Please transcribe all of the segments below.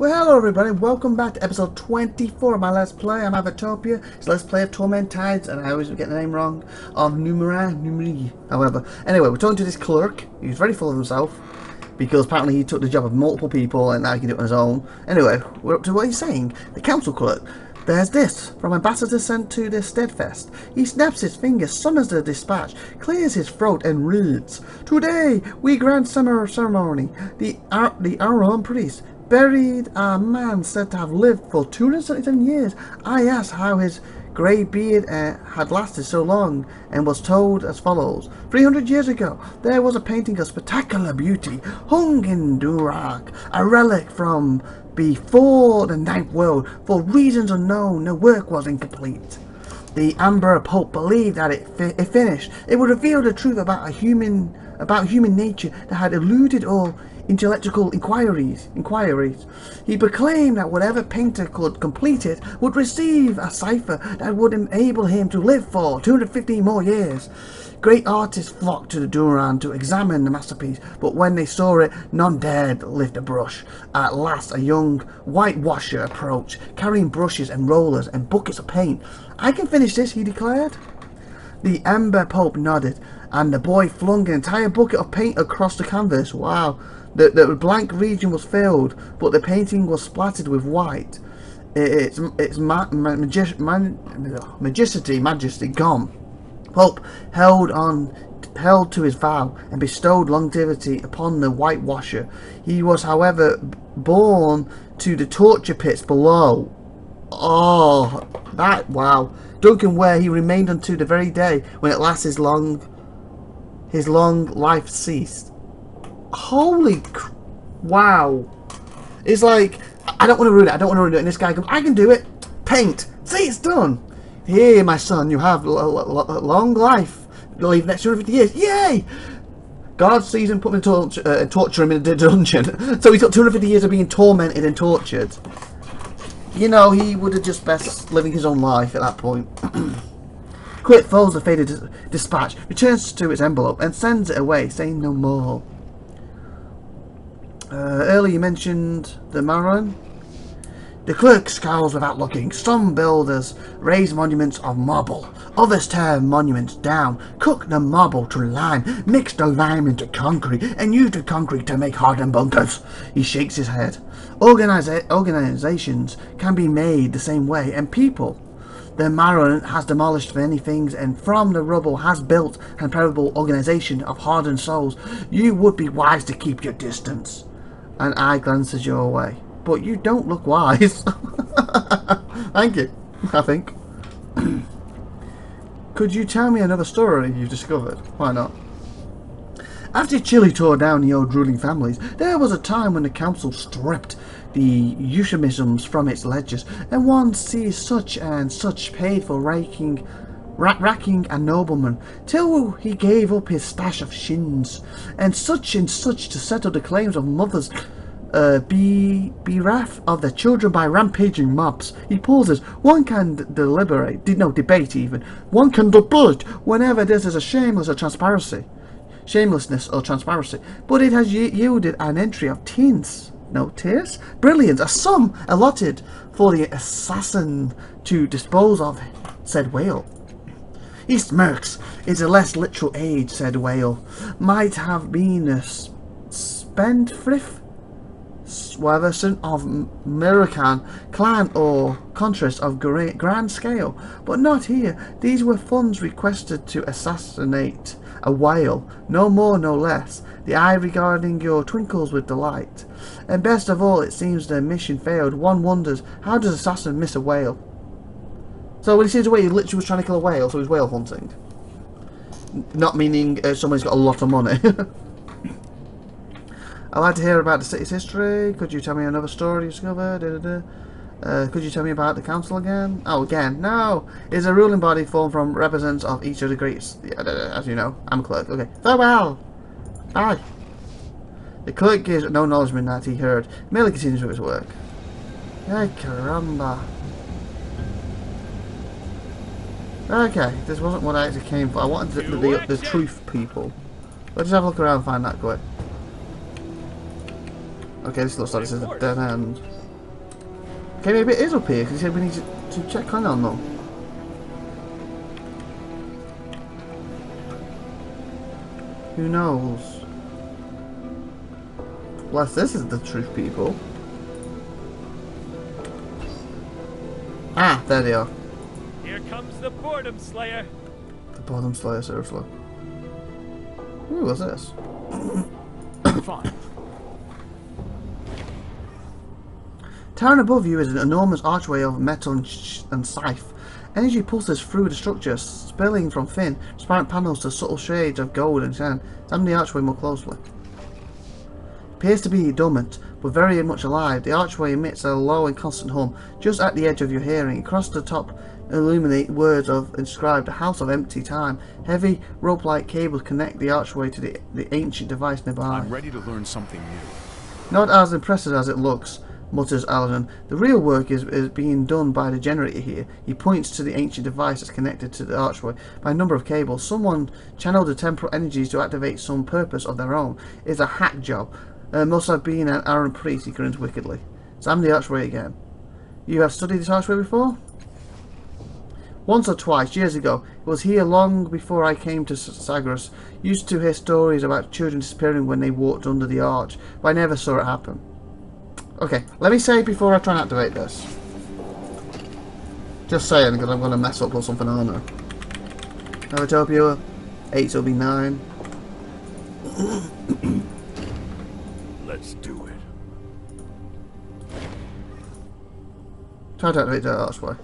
Well, hello everybody, welcome back to episode 24 of my Let's Play. I'm IVATOPIA. It's Let's Play of Torment Tides, and I always get the name wrong, of Numenera, however. Anyway, we're talking to this clerk. He's very full of himself, because apparently he took the job of multiple people, and now he can do it on his own. Anyway, we're up to what he's saying. The council clerk. There's this, from ambassador sent to the Steadfast. He snaps his fingers, summons the dispatch, clears his throat, and reads, "Today, we grant summer ceremony. The Aron priest buried a man said to have lived for 277 years. I asked how his grey beard had lasted so long, and was told as follows. 300 years ago, there was a painting of spectacular beauty, hung in Durak, a relic from before the Ninth World. For reasons unknown, the work was incomplete. The Amber Pope believed that if finished, it would reveal the truth about human nature that had eluded all intellectual inquiries. He proclaimed that whatever painter could complete it would receive a cipher that would enable him to live for 250 more years. Great artists flocked to the Duran to examine the masterpiece, but when they saw it, none dared lift a brush. At last, a young whitewasher approached, carrying brushes and rollers and buckets of paint. "I can finish this," he declared. The Amber Pope nodded, and the boy flung an entire bucket of paint across the canvas. Wow. The blank region was filled, but the painting was splattered with white. Its majesty gone. Pope held to his vow and bestowed longevity upon the whitewasher. He was, however, born to the torture pits below. Oh, that, wow. Duncan, where he remained until the very day when at last his long life ceased. Holy wow. It's like, I don't want to ruin it, and this guy goes, "I can do it. Paint. See, it's done. Here, my son, you have a long life. You'll live next 250 years. Yay!" God sees him, put him in torture him in a dungeon. So he's got 250 years of being tormented and tortured. You know, he would have just best living his own life at that point. Quit folds the faded dispatch, returns to its envelope, and sends it away, saying no more. Earlier you mentioned the Maron. The clerk scowls without looking. Some builders raise monuments of marble. Others tear monuments down, cook the marble to lime, mix the lime into concrete, and use the concrete to make hardened bunkers. He shakes his head. Organizations can be made the same way, and people. The Maron has demolished many things, and from the rubble has built an impregnable organization of hardened souls. You would be wise to keep your distance. An eye glances your way. But you don't look wise. Thank you, I think. Could you tell me another story you've discovered? Why not? After Chile tore down the old ruling families, there was a time when the council stripped the euphemisms from its ledgers, and one sees such and such paid for racking a nobleman, till he gave up his stash of shins, and such to settle the claims of mothers bereft of their children by rampaging mobs. He pauses. One can debate even. One can debate whenever this is a shamelessness or transparency. But it has yielded an entry of tears, brilliance, a sum allotted for the assassin to dispose of said whale. He smirks. "It's a less literal age," said whale. "Might have been a spendthrift son of American clan or contrast of grand scale, but not here. These were funds requested to assassinate a whale, no more no less. The eye regarding your twinkles with delight. And best of all, it seems the mission failed. One wonders, how does assassin miss a whale?" So when he sees a whale, he literally was trying to kill a whale, so he's whale hunting. Not meaning someone's got a lot of money. I'd like to hear about the city's history. Could you tell me another story you discovered? Could you tell me about the council again? Oh, again. No! It's a ruling body formed from representatives of each of the great... As you know, I'm a clerk. Okay. Farewell! Bye! The clerk gives no acknowledgement that he heard. Merely continues with his work. Ay, caramba. Okay, this wasn't what I actually came for. I wanted the truth people. Let's just have a look around and find that quick. Okay, this looks like this is a dead end. Okay, maybe it is up here, because he said we need to check on them. Who knows? Unless this is the truth, people. Ah, there they are. Here comes the Boredom Slayer. The Boredom Slayer, seriously. Who was this? Fine. Towering above you is an enormous archway of metal and scythe. Energy pulses through the structure, spilling from thin, transparent panels to subtle shades of gold and tan. Examine the archway more closely. Appears to be dormant, but very much alive. The archway emits a low and constant hum, just at the edge of your hearing. Across the top illuminate words of inscribed, "A House of Empty Time." Heavy rope-like cables connect the archway to the ancient device nearby. I'm ready to learn something new. Not as impressive as it looks, mutters Aladdin. The real work is being done by the generator here. He points to the ancient device that's connected to the archway by a number of cables. Someone channeled the temporal energies to activate some purpose of their own. It's a hack job. Must have been an arrogant priest, he grins wickedly. Examine the archway again. You have studied this archway before? Once or twice, years ago. It was here long before I came to Sagres. Used to hear stories about children disappearing when they walked under the arch, but I never saw it happen. Okay, let me say before I try and activate this. Just saying, because I'm going to mess up or something, aren't I? IVATOPIA, 8 will be 9. Let's do it. Try to activate the archway.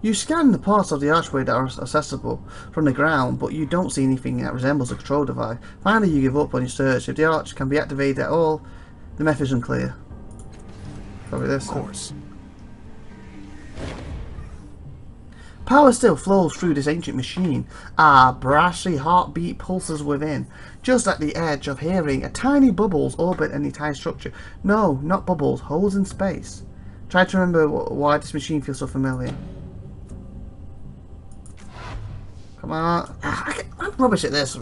You scan the parts of the archway that are accessible from the ground, but you don't see anything that resembles a control device. Finally, you give up on your search. If the arch can be activated at all, the method is unclear. Probably this. Of course. Power still flows through this ancient machine. A brassy heartbeat pulses within. Just at the edge of hearing, a tiny bubbles orbit an entire structure. No, not bubbles, holes in space. Try to remember why this machine feels so familiar. Come on. I'm rubbish at this.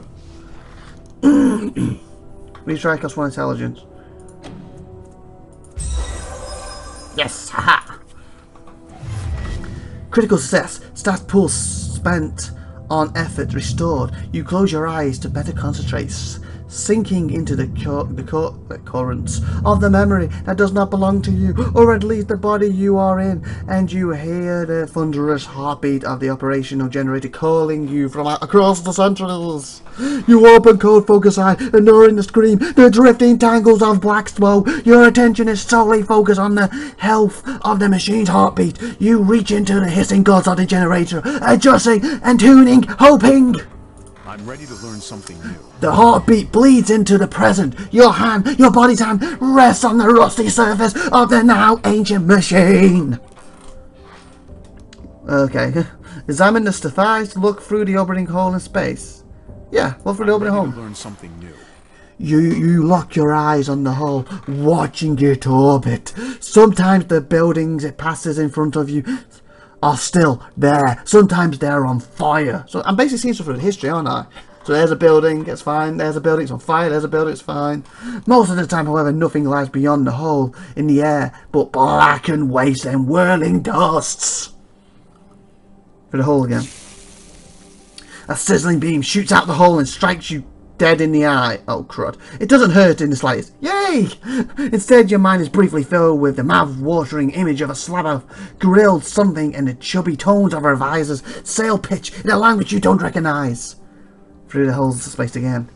Retry cost 1 intelligence. Yes, haha. Critical success. Stat pool spent on effort restored. You close your eyes to better concentrate, sinking into the currents of the memory that does not belong to you, or at least the body you are in, and you hear the thunderous heartbeat of the operational generator calling you from across the centrals. You open code focus eye, ignoring the scream, the drifting tangles of black smoke. Your attention is solely focused on the health of the machine's heartbeat. You reach into the hissing guts of the generator, adjusting and tuning, hoping. I'm ready to learn something new. The heartbeat bleeds into the present. Your body's hand, rests on the rusty surface of the now ancient machine. Okay. Examine the device. Look through the opening hole in space. Yeah, look through the opening hole. Learn something new. You lock your eyes on the hole, watching it orbit. Sometimes the buildings it passes in front of you are still there. Sometimes they're on fire. So I'm basically seeing stuff through the history, aren't I? So there's a building, it's fine. There's a building, it's on fire. There's a building, it's fine. Most of the time, however, nothing lies beyond the hole in the air but blackened waste and whirling dusts. For the hole again. A sizzling beam shoots out the hole and strikes you dead in the eye. Oh crud. It doesn't hurt in the slightest. Yay! Instead, your mind is briefly filled with the mouth-watering image of a slab of grilled something and the chubby tones of her visor's sail pitch in a language you don't recognise. Through the holes of space again.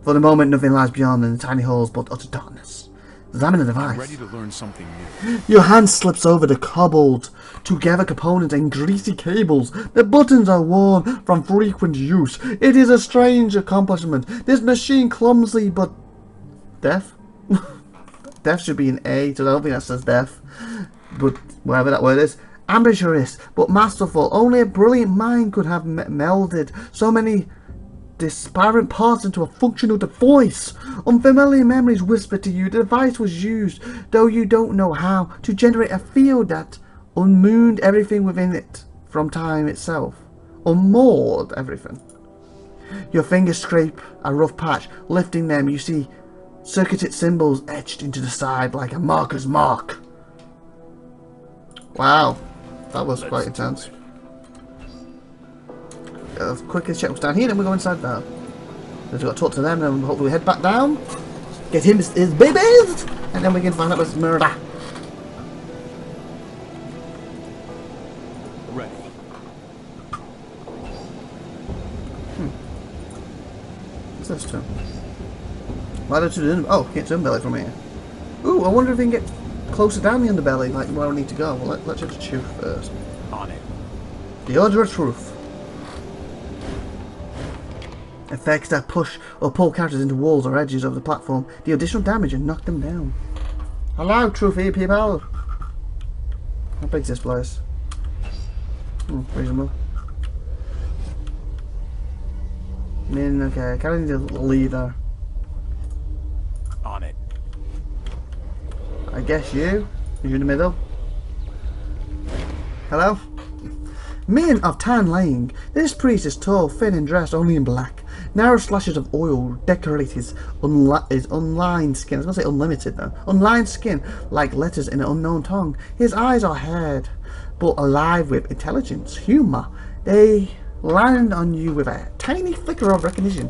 For the moment, nothing lies beyond in the tiny holes but utter darkness. Examine the device. I'm ready to learn something new. Your hand slips over the cobbled together components and greasy cables. The buttons are worn from frequent use. It is a strange accomplishment. This machine clumsy but deaf. Deaf should be an A, so I don't think that says deaf. But whatever that word is. Ambitious but masterful. Only a brilliant mind could have melded so many disparate parts into a functional device. Unfamiliar memories whisper to you the device was used, though you don't know how, to generate a field that unmooned everything within it from time itself. Unmoored everything. Your fingers scrape a rough patch. Lifting them, you see circuited symbols etched into the side like a marker's mark. Wow. That was quite Let's do intense. it. Quickest check was down here, then we go inside there. We've got to talk to them, and hopefully we head back down. Get him his babies! And then we can find out what's murder. Ready. What's this to? Ladder to the oh, can't turn belly from here. Ooh, I wonder if we can get closer down the underbelly, like where I need to go. Well, let's just chew first. On it. The Order of Truth. Effects that push or pull characters into walls or edges of the platform deal additional damage and knock them down. Hello, Trophy people! How big's this place? Reasonable. Okay, I kind of need a lead there. On it. I guess you? You're in the middle? Hello? Min of Tan Lang. This priest is tall, thin and dressed only in black. Narrow slashes of oil decorate his unlined skin. I was going to say unlimited though. Unlined skin like letters in an unknown tongue. His eyes are haired, but alive with intelligence, humour. They land on you with a tiny flicker of recognition.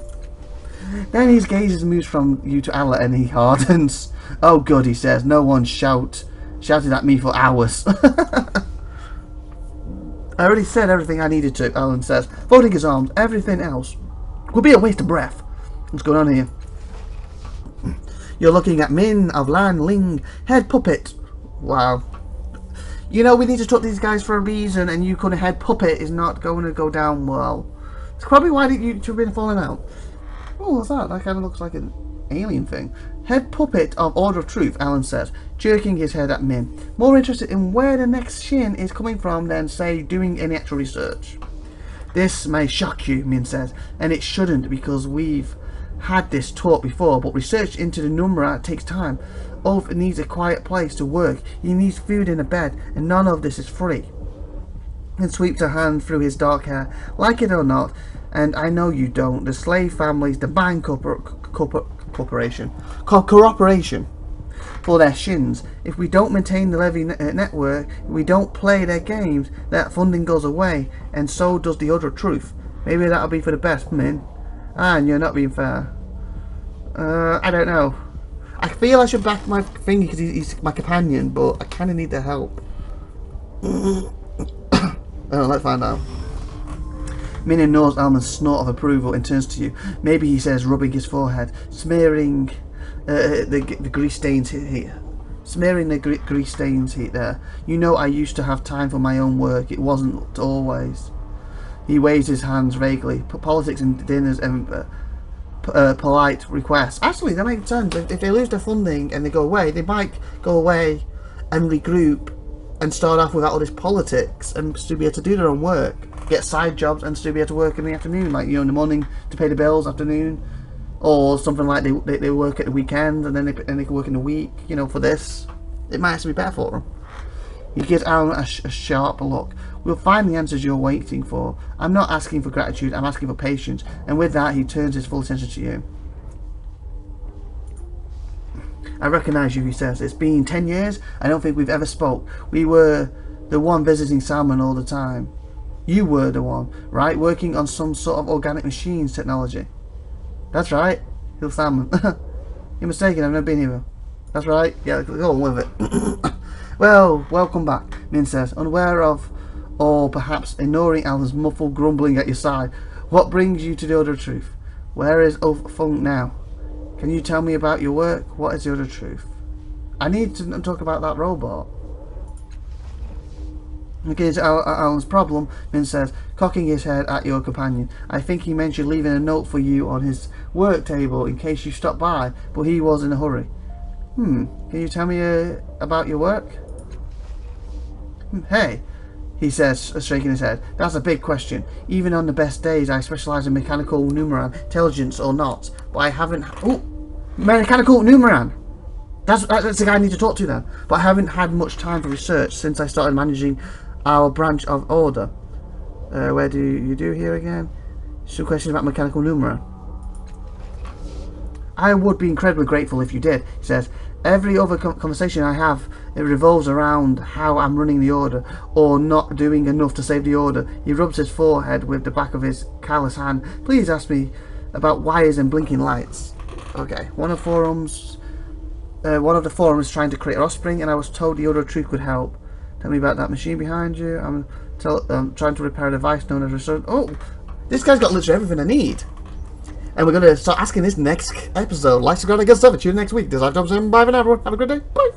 Then his gaze moves from you to Allah and he hardens. Oh good, he says. No one shouted at me for hours. I already said everything I needed to, Alan says, folding his arms. Everything else would be a waste of breath. What's going on here? You're looking at Min of Lan Ling, head puppet. Wow. You know, we need to talk to these guys for a reason, and you couldn't head puppet is not going to go down well. It's probably why you two have been falling out. Oh, what's that? That kind of looks like an alien thing. Head puppet of Order of Truth, Alan says, jerking his head at Min. More interested in where the next shin is coming from than, say, doing any actual research. This may shock you, Min says, and it shouldn't because we've had this talk before, but research into the Numenera takes time. Ulf needs a quiet place to work, he needs food and a bed, and none of this is free. And sweeps her hand through his dark hair. Like it or not, and I know you don't, the slave families demand cooperation for their shins. If we don't maintain the levy network, if we don't play their games, that funding goes away, and so does the Order of Truth. Maybe that'll be for the best, Min. And you're not being fair. I don't know. I feel I should back my finger because he's my companion, but I kind of need the help. Oh, let's find out. Min ignores Alman's snort of approval and turns to you. Maybe he says, rubbing his forehead, smearing the grease stains here. Smearing the grease stains there. You know I used to have time for my own work. It wasn't always. He waves his hands vaguely. Politics and dinners and polite requests. Actually, that makes sense. If they lose their funding and they go away, they might go away and regroup and start off without all this politics and still be able to do their own work. Get side jobs and still be able to work in the afternoon, like, you know, in the morning to pay the bills, afternoon, or something like they work at the weekend and then they can work in the week, you know, for this. It might actually be better for them. He gives Alan a sharp look. We'll find the answers you're waiting for. I'm not asking for gratitude, I'm asking for patience. And with that, he turns his full attention to you. I recognise you, he says. It's been 10 years. I don't think we've ever spoke. We were the one visiting Salmon all the time. You were the one, right? Working on some sort of organic machines technology. That's right. Hill Salmon. You're mistaken, I've never been here. That's right. Yeah, go on with it. Well, welcome back, Min says, unaware of, or perhaps ignoring Alan's muffled grumbling at your side. What brings you to the Order of Truth? Where is Ulf Funk now? Can you tell me about your work? What is the Order of Truth? I need to talk about that robot. Okay, to Alan's problem, Min says, cocking his head at your companion. I think he mentioned leaving a note for you on his work table in case you stopped by, but he was in a hurry. Can you tell me about your work? Hey, he says, shaking his head. That's a big question. Even on the best days, I specialise in mechanical Numenera, intelligence or not. But I haven't... Oh! Mechanical Numenera! That's the guy I need to talk to then. But I haven't had much time for research since I started managing our branch of Order. Where do you do here again? Some questions about mechanical Numenera. I would be incredibly grateful if you did, he says. Every other conversation I have, it revolves around how I'm running the order or not doing enough to save the order. He rubs his forehead with the back of his callous hand. Please ask me about wires and blinking lights. Okay, one of the forums is trying to create an offspring, and I was told the Order of Truth could help. Tell me about that machine behind you. I'm trying to repair a device known as Resurgence. Oh, this guy's got literally everything I need. And we're going to start asking this next episode. Like, subscribe, and get stuff. Tune in next week. This is IVATOPIA. Bye for now, everyone. Have a good day. Bye.